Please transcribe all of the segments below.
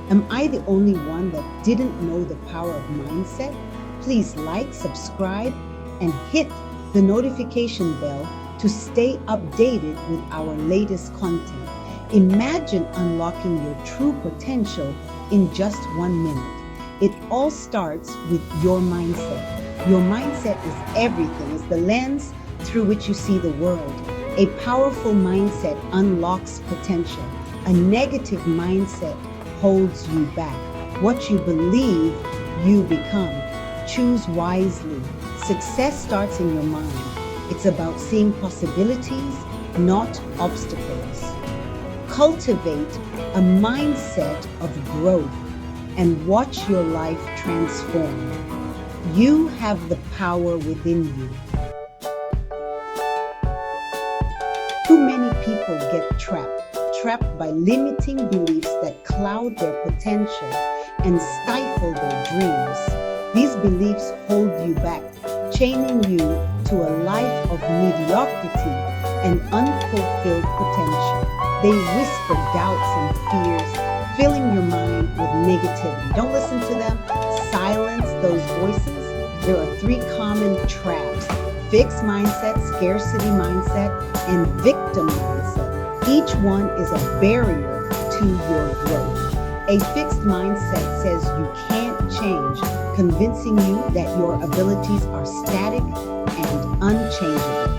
Am I the only one that didn't know the power of mindset? Please like, subscribe, and hit the notification bell to stay updated with our latest content. Imagine unlocking your true potential in just 1 minute. It all starts with your mindset. Your mindset is everything, it's the lens through which you see the world. A powerful mindset unlocks potential. A negative mindset holds you back. What you believe, you become. Choose wisely. Success starts in your mind. It's about seeing possibilities, not obstacles. Cultivate a mindset of growth and watch your life transform. You have the power within you. Too many people get trapped by limiting beliefs that cloud their potential and stifle their dreams. These beliefs hold you back, chaining you to a life of mediocrity and unfulfilled potential. They whisper doubts and fears, filling your mind with negativity. Don't listen to them. Silence those voices. There are 3 common traps: fixed mindset, scarcity mindset, and victim mindset. Each one is a barrier to your growth. A fixed mindset says you can't change, convincing you that your abilities are static and unchangeable.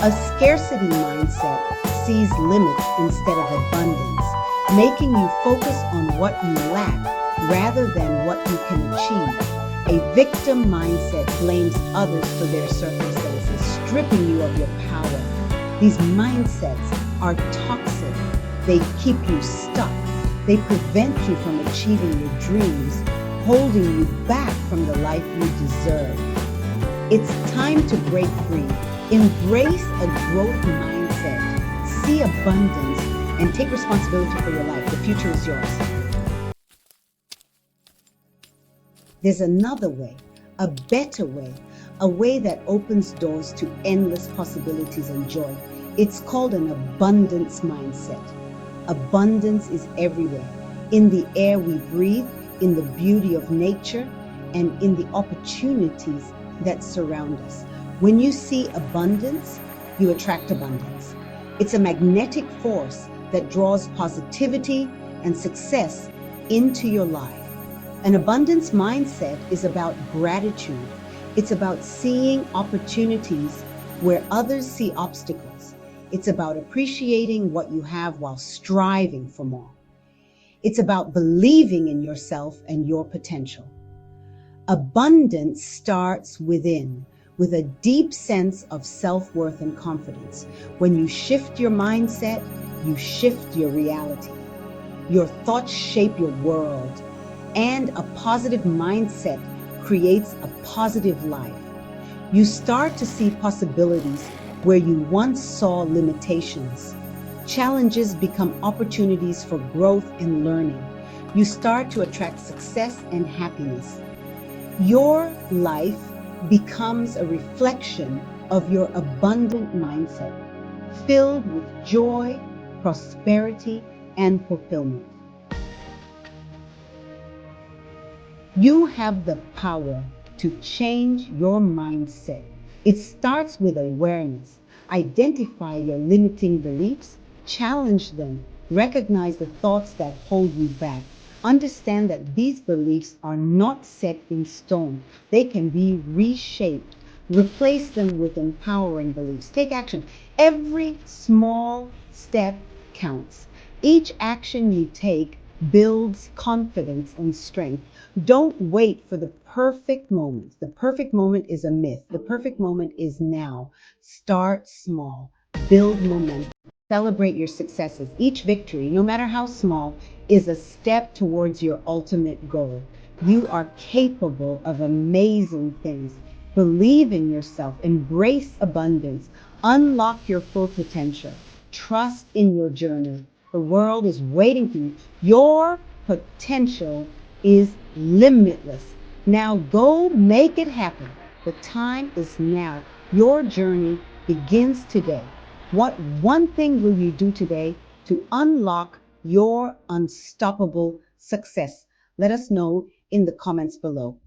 A scarcity mindset sees limits instead of abundance, making you focus on what you lack rather than what you can achieve. A victim mindset blames others for their circumstances, stripping you of your power. These mindsets are toxic. They keep you stuck. They prevent you from achieving your dreams, holding you back from the life you deserve. It's time to break free. Embrace a growth mindset. See abundance and take responsibility for your life. The future is yours. There's another way, a better way, a way that opens doors to endless possibilities and joy. It's called an abundance mindset. Abundance is everywhere, in the air we breathe, in the beauty of nature, and in the opportunities that surround us. When you see abundance, you attract abundance. It's a magnetic force that draws positivity and success into your life. An abundance mindset is about gratitude. It's about seeing opportunities where others see obstacles. It's about appreciating what you have while striving for more. It's about believing in yourself and your potential. Abundance starts within, with a deep sense of self-worth and confidence. When you shift your mindset, you shift your reality. Your thoughts shape your world, and a positive mindset creates a positive life. You start to see possibilities where you once saw limitations. Challenges become opportunities for growth and learning. You start to attract success and happiness. Your life becomes a reflection of your abundant mindset, filled with joy, prosperity, and fulfillment. You have the power to change your mindset. It starts with awareness. Identify your limiting beliefs, challenge them, recognize the thoughts that hold you back. Understand that these beliefs are not set in stone. They can be reshaped. Replace them with empowering beliefs. Take action. Every small step counts. Each action you take builds confidence and strength. Don't wait for the perfect moment. The perfect moment is a myth. The perfect moment is now. Start small. Build momentum. Celebrate your successes. Each victory, no matter how small, is a step towards your ultimate goal. You are capable of amazing things. Believe in yourself. Embrace abundance. Unlock your full potential. Trust in your journey. The world is waiting for you. Your potential is limitless. Now go make it happen. The time is now. Your journey begins today. What one thing will you do today to unlock your unstoppable success? Let us know in the comments below.